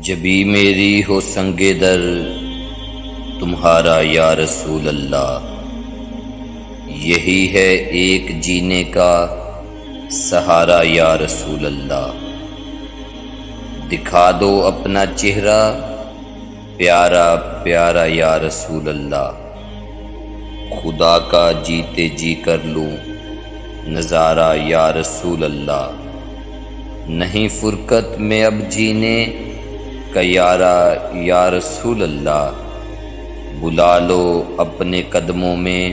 جبھی میری ہو سنگ در تمہارا یا رسول اللہ، یہی ہے ایک جینے کا سہارا یا رسول اللہ۔ دکھا دو اپنا چہرہ پیارا پیارا یا رسول اللہ، خدا کا جیتے جی کر لوں نظارہ یا رسول اللہ۔ نہیں فرقت میں اب جینے کا یارا یا رسول اللہ، بلا لو اپنے قدموں میں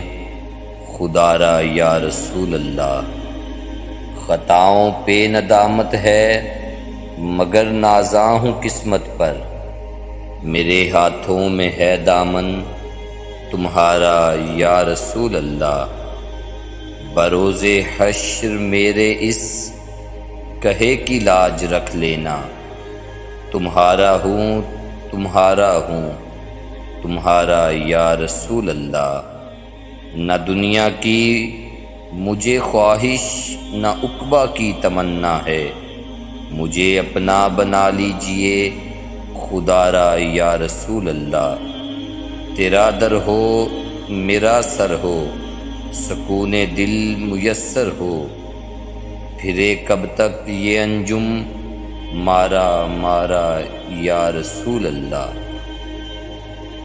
خدا را یا رسول اللہ۔ خطاؤں پہ ندامت ہے مگر نازاں ہوں قسمت پر، میرے ہاتھوں میں ہے دامن تمہارا یا رسول اللہ۔ بروز حشر میرے اس کہے کی لاج رکھ لینا، تمہارا ہوں تمہارا ہوں تمہارا یا رسول اللہ۔ نہ دنیا کی مجھے خواہش نہ عقبہ کی تمنا ہے، مجھے اپنا بنا لیجئے خدا را یا رسول اللہ۔ تیرا در ہو میرا سر ہو سکون دل میسر ہو، پھرے کب تک یہ انجم مارا مارا یا رسول اللہ۔